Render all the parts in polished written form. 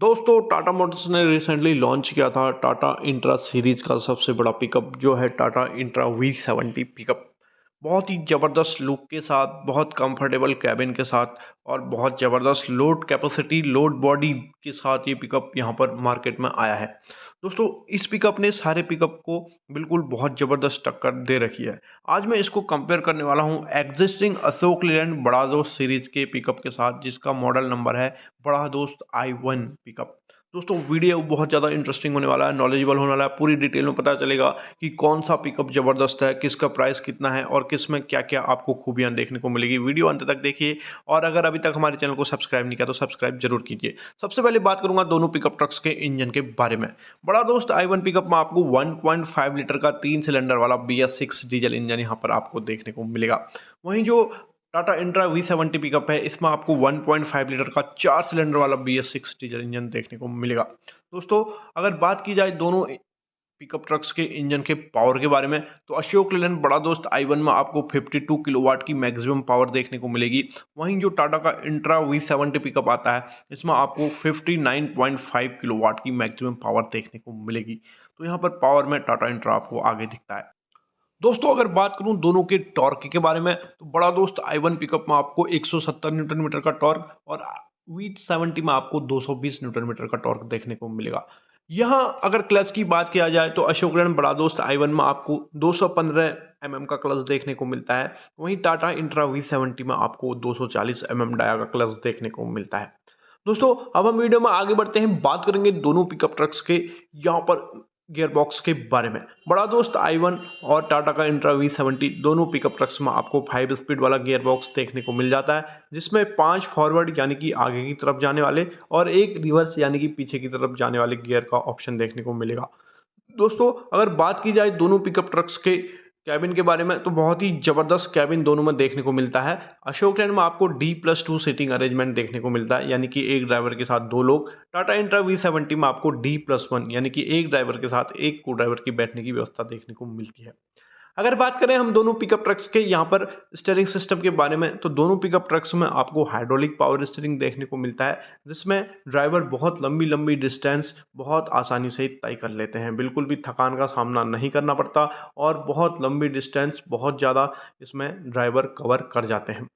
दोस्तों टाटा मोटर्स ने recently launch किया था टाटा इंट्रा सीरीज का सबसे बड़ा पिकअप जो है टाटा इंट्रा V70 पिकअप। बहुत ही ज़बरदस्त लुक के साथ, बहुत कंफर्टेबल कैबिन के साथ और बहुत ज़बरदस्त लोड कैपेसिटी, लोड बॉडी के साथ ये पिकअप यहाँ पर मार्केट में आया है। दोस्तों इस पिकअप ने सारे पिकअप को बिल्कुल बहुत ज़बरदस्त टक्कर दे रखी है। आज मैं इसको कंपेयर करने वाला हूँ एग्जिस्टिंग अशोक लीलैंड बड़ा दोस्त सीरीज के पिकअप के साथ, जिसका मॉडल नंबर है बड़ा दोस्त i1 पिकअप। दोस्तों वीडियो बहुत ज़्यादा इंटरेस्टिंग होने वाला है, नॉलेजेबल होने वाला है। पूरी डिटेल में पता चलेगा कि कौन सा पिकअप ज़बरदस्त है, किसका प्राइस कितना है और किस में क्या क्या आपको खूबियाँ देखने को मिलेगी। वीडियो अंत तक देखिए और अगर अभी तक हमारे चैनल को सब्सक्राइब नहीं किया तो सब्सक्राइब जरूर कीजिए। सबसे पहले बात करूंगा दोनों पिकअप ट्रक्स के इंजन के बारे में। बड़ा दोस्त i1 पिकअप में आपको 1.5 लीटर का 3 सिलेंडर वाला BS6 डीजल इंजन यहाँ पर आपको देखने को मिलेगा। वहीं जो टाटा इंट्रा V70 पिकअप है, इसमें आपको 1.5 लीटर का 4 सिलेंडर वाला BS6 डीजल इंजन देखने को मिलेगा। दोस्तों अगर बात की जाए दोनों पिकअप ट्रक्स के इंजन के पावर के बारे में, तो अशोक लेलैंड बड़ा दोस्त i1 में आपको 52 किलोवाट की मैक्सिमम पावर देखने को मिलेगी। वहीं जो टाटा का इंट्रा V70 पिकअप आता है, इसमें आपको 59.5 किलोवाट की मैक्सिमम पावर देखने को मिलेगी। तो यहाँ पर पावर में टाटा इंट्रा आपको आगे दिखता है। दोस्तों अगर बात करूं दोनों के टॉर्क के बारे में, तो बड़ा दोस्त i1 पिकअप में आपको 170 न्यूटन मीटर का टॉर्क और V70 में आपको 220 न्यूटन मीटर का टॉर्क देखने को मिलेगा। यहां अगर क्लच की बात किया जाए तो अशोक लेलैंड बड़ा दोस्त i1 में आपको 215 का क्लच देखने को मिलता है। वहीं टाटा इंट्रा V70 में आपको 240 डाया का क्लच देखने को मिलता है। दोस्तों अब हम वीडियो में आगे बढ़ते हैं, बात करेंगे दोनों पिकअप ट्रक्स के यहाँ पर गियर बॉक्स के बारे में। बड़ा दोस्त i1 और टाटा का इंट्रा V70 दोनों पिकअप ट्रक्स में आपको 5 स्पीड वाला गियर बॉक्स देखने को मिल जाता है, जिसमें 5 फॉरवर्ड यानी कि आगे की तरफ जाने वाले और एक रिवर्स यानी कि पीछे की तरफ जाने वाले गियर का ऑप्शन देखने को मिलेगा। दोस्तों अगर बात की जाए दोनों पिकअप ट्रक्स के कैबिन के बारे में, तो बहुत ही जबरदस्त कैबिन दोनों में देखने को मिलता है। अशोक लैंड में आपको D+2 सीटिंग अरेंजमेंट देखने को मिलता है, यानी कि एक ड्राइवर के साथ दो लोग। टाटा इंट्रा V70 में आपको D+1 यानी कि एक ड्राइवर के साथ एक को ड्राइवर की बैठने की व्यवस्था देखने को मिलती है। अगर बात करें हम दोनों पिकअप ट्रक्स के यहाँ पर स्टीयरिंग सिस्टम के बारे में, तो दोनों पिकअप ट्रक्स में आपको हाइड्रोलिक पावर स्टीयरिंग देखने को मिलता है, जिसमें ड्राइवर बहुत लंबी लंबी डिस्टेंस बहुत आसानी से तय कर लेते हैं। बिल्कुल भी थकान का सामना नहीं करना पड़ता और बहुत लंबी डिस्टेंस बहुत ज़्यादा इसमें ड्राइवर कवर कर जाते हैं।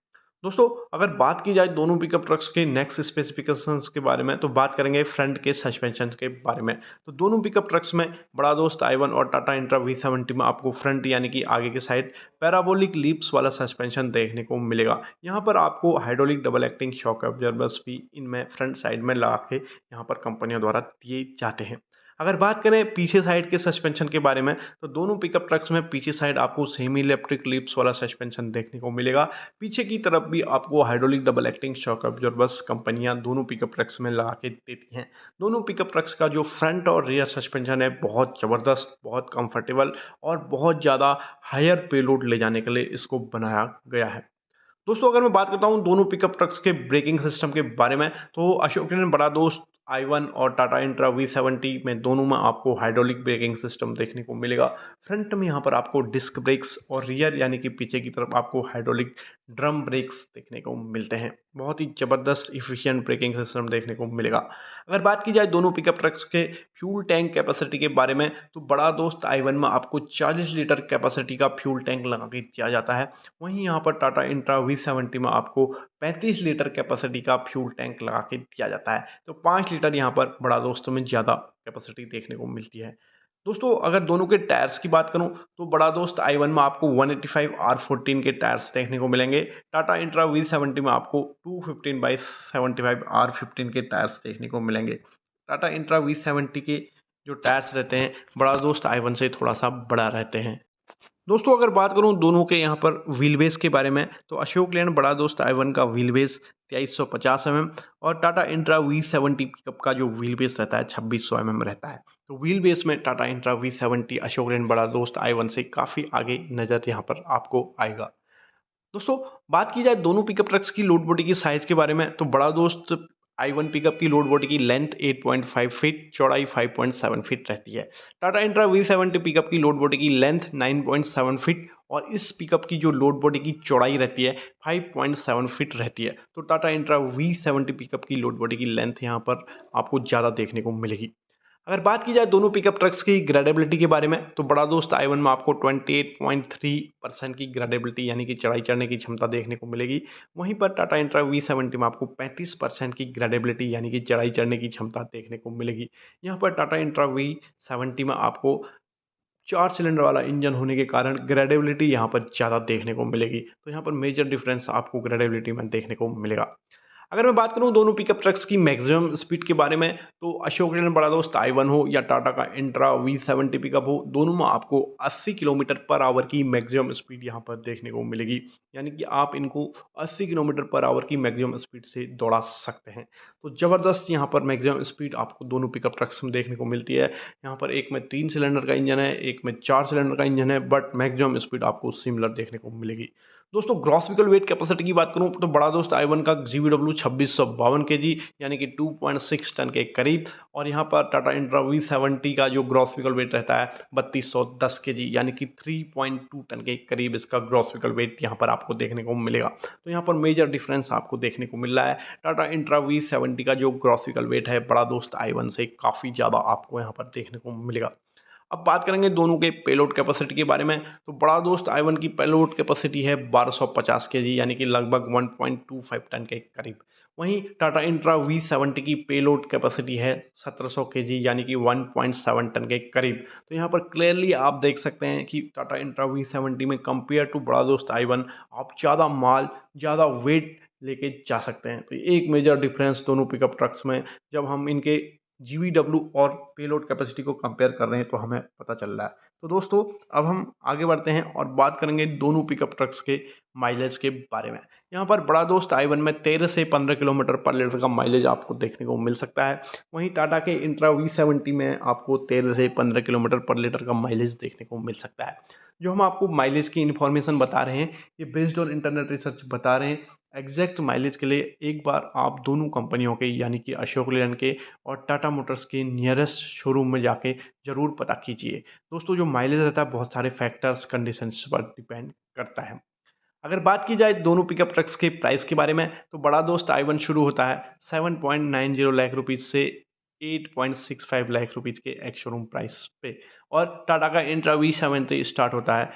दोस्तों अगर बात की जाए दोनों पिकअप ट्रक्स के नेक्स्ट स्पेसिफिकेशंस के बारे में, तो बात करेंगे फ्रंट के सस्पेंशन के बारे में। तो दोनों पिकअप ट्रक्स में बड़ा दोस्त i1 और टाटा इंट्रा V70 में आपको फ्रंट यानी कि आगे के साइड पैराबोलिक लीप्स वाला सस्पेंशन देखने को मिलेगा। यहाँ पर आपको hydraulic double acting shock observers भी इनमें फ्रंट साइड में लगा के यहाँ पर कंपनियों द्वारा दिए जाते हैं। अगर बात करें पीछे साइड के सस्पेंशन के बारे में, तो दोनों पिकअप ट्रक्स में पीछे साइड आपको सेमी इलेक्ट्रिक लिप्स वाला सस्पेंशन देखने को मिलेगा। पीछे की तरफ भी आपको hydraulic double acting shock observers कंपनियां दोनों पिकअप ट्रक्स में लगा के देती हैं। दोनों पिकअप ट्रक्स का जो फ्रंट और रियर सस्पेंशन है बहुत ज़बरदस्त, बहुत कंफर्टेबल और बहुत ज़्यादा हायर पेलोड ले जाने के लिए इसको बनाया गया है। दोस्तों अगर मैं बात करता हूं दोनों पिकअप ट्रक्स के ब्रेकिंग सिस्टम के बारे में, तो अशोक लेलैंड बड़ा दोस्त i1 और टाटा इंट्रा V70 में दोनों में आपको हाइड्रोलिक ब्रेकिंग सिस्टम देखने को मिलेगा। फ्रंट में यहाँ पर आपको डिस्क ब्रेक्स और रियर यानी कि पीछे की तरफ आपको हाइड्रोलिक ड्रम ब्रेक्स देखने को मिलते हैं। बहुत ही ज़बरदस्त इफिशियंट ब्रेकिंग सिस्टम देखने को मिलेगा। अगर बात की जाए दोनों पिकअप ट्रक्स के फ्यूल टैंक कैपेसिटी के बारे में, तो बड़ा दोस्त i1 में आपको 40 लीटर कैपेसिटी का फ्यूल टैंक लगा के दिया जाता है। वहीं यहाँ पर टाटा इंट्रा V70 में आपको 35 लीटर कैपेसिटी का फ्यूल टैंक लगा के दिया जाता है। तो 5 लीटर यहाँ पर बड़ा दोस्तों में ज़्यादा कैपेसिटी देखने को मिलती है। दोस्तों अगर दोनों के टायर्स की बात करूं, तो बड़ा दोस्त i1 में आपको 185 R14 के टायर्स देखने को मिलेंगे। टाटा इंट्रा V70 में आपको 215/75 R15 के टायर्स देखने को मिलेंगे। टाटा इंट्रा V70 के जो टायर्स रहते हैं बड़ा दोस्त i1 से थोड़ा सा बड़ा रहते हैं। दोस्तों अगर बात करूं दोनों के यहाँ पर व्हील बेस के बारे में, तो अशोक लेलैंड बड़ा दोस्त i1 का व्हील बेस 2350 और टाटा इंट्रा V70 पिकअप का जो व्हील बेस रहता है 2600 रहता है। तो व्हील बेस में टाटा इंट्रा V70 अशोक लेलैंड बड़ा दोस्त i1 से काफ़ी आगे नज़र यहाँ पर आपको आएगा। दोस्तों बात की जाए दोनों पिकअप ट्रक्स की लोड बॉडी की साइज़ के बारे में, तो बड़ा दोस्त i1 पिकअप की लोड बॉडी की लेंथ 8.5 फीट, चौड़ाई 5.7 फीट रहती है। टाटा इंट्रा V70 पिकअप की लोड बॉडी की लेंथ 9.7 फीट और इस पिकअप की जो लोड बॉडी की चौड़ाई रहती है 5.7 फीट रहती है। तो टाटा इंट्रा V70 पिकअप की लोड बॉडी की लेंथ यहाँ पर आपको ज़्यादा देखने को मिलेगी। अगर बात की जाए दोनों पिकअप ट्रक्स की ग्रेडेबिलिटी के बारे में, तो बड़ा दोस्त i1 में आपको 28.3% की ग्रेडेबिलिटी यानी कि चढ़ाई चढ़ने की क्षमता देखने को मिलेगी। वहीं पर टाटा इंट्रा V70 में आपको 35% की ग्रेडेबिलिटी यानी कि चढ़ाई चढ़ने की क्षमता देखने को मिलेगी। यहाँ पर टाटा इंट्रा V70 में आपको 4 सिलेंडर वाला इंजन होने के कारण ग्रेडेबिलिटी यहाँ पर ज़्यादा देखने को मिलेगी। तो यहाँ पर मेजर डिफरेंस आपको ग्रेडेबिलिटी में देखने को मिलेगा। अगर मैं बात करूं दोनों पिकअप ट्रक्स की मैक्सिमम स्पीड के बारे में, तो अशोक लेलैंड बड़ा दोस्त i1 हो या टाटा का इंट्रा V70 पिकअप हो, दोनों में आपको 80 किलोमीटर पर आवर की मैक्सिमम स्पीड यहां पर देखने को मिलेगी। यानी कि आप इनको 80 किलोमीटर पर आवर की मैक्सिमम स्पीड से दौड़ा सकते हैं। तो ज़बरदस्त यहां पर मैक्सिमम स्पीड आपको दोनों पिकअप ट्रक्स में देखने को मिलती है। यहाँ पर एक में 3 सिलेंडर का इंजन है, एक में 4 सिलेंडर का इंजन है, बट मैक्सिमम स्पीड आपको सिमिलर देखने को मिलेगी। दोस्तों ग्रॉस व्हीकल वेट कैपेसिटी की बात करूं तो बड़ा दोस्त i1 का GVW 2652 kg यानी कि 2.6 टन के करीब, और यहां पर टाटा इंट्रा V70 का जो ग्रॉस व्हीकल वेट रहता है 3210 kg यानी कि 3.2 टन के करीब इसका ग्रॉस व्हीकल वेट यहां पर आपको देखने को मिलेगा। तो यहां पर मेजर डिफरेंस आपको देखने को मिल रहा है। टाटा इंट्रा V70 का जो ग्रॉस व्हीकल वेट है बड़ा दोस्त i1 से काफ़ी ज़्यादा आपको यहाँ पर देखने को मिलेगा। अब बात करेंगे दोनों के पेलोड कैपेसिटी के बारे में, तो बड़ा दोस्त i1 की पेलोड कैपेसिटी है 1250 केजी यानी कि लगभग 1.25 टन के करीब। वहीं टाटा इंट्रा V70 की पेलोड कैपेसिटी है 1700 केजी यानी कि 1.7 टन के करीब। तो यहाँ पर क्लियरली आप देख सकते हैं कि टाटा इंट्रा V70 में कंपेयर टू बड़ा दोस्त i1 आप ज़्यादा माल, ज़्यादा वेट लेके जा सकते हैं। तो एक मेजर डिफरेंस दोनों पिकअप ट्रक्स में जब हम इनके GVW और पेलोड कैपेसिटी को कंपेयर कर रहे हैं तो हमें पता चल रहा है। तो दोस्तों अब हम आगे बढ़ते हैं और बात करेंगे दोनों पिकअप ट्रक्स के माइलेज के बारे में। यहाँ पर बड़ा दोस्त i1 में 13 से 15 किलोमीटर पर लीटर का माइलेज आपको देखने को मिल सकता है। वहीं टाटा के इंट्रा V70 में आपको 13 से 15 किलोमीटर पर लीटर का माइलेज देखने को मिल सकता है। जो हम आपको माइलेज की इन्फॉर्मेशन बता रहे हैं ये बेस्ड ऑन इंटरनेट रिसर्च बता रहे हैं। एग्जैक्ट माइलेज के लिए एक बार आप दोनों कंपनियों के यानी कि अशोक लेलैंड के और टाटा मोटर्स के नियरेस्ट शोरूम में जाके ज़रूर पता कीजिए। दोस्तों जो माइलेज रहता है बहुत सारे फैक्टर्स कंडीशंस पर डिपेंड करता है। अगर बात की जाए दोनों पिकअप ट्रक्स के प्राइस के बारे में, तो बड़ा दोस्त i1 शुरू होता है 7.90 लाख रुपीज़ से 8.65 लाख रुपीज़ के एक्स शोरूम प्राइस पे, और टाटा का इंट्रा V70 स्टार्ट होता है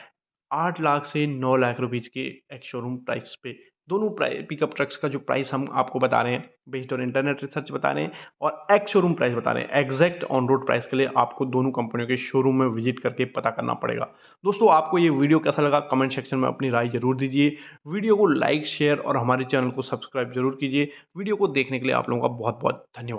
8 लाख से 9 लाख रुपीज़ के एक्स शोरूम प्राइस पे। दोनों पिकअप ट्रक्स का जो प्राइस हम आपको बता रहे हैं बेस्ड ऑन इंटरनेट रिसर्च बता रहे हैं और एक्स शोरूम प्राइस बता रहे हैं। एग्जैक्ट ऑन रोड प्राइस के लिए आपको दोनों कंपनियों के शोरूम में विजिट करके पता करना पड़ेगा। दोस्तों आपको ये वीडियो कैसा लगा कमेंट सेक्शन में अपनी राय जरूर दीजिए। वीडियो को लाइक शेयर और हमारे चैनल को सब्सक्राइब जरूर कीजिए। वीडियो को देखने के लिए आप लोगों का बहुत बहुत धन्यवाद।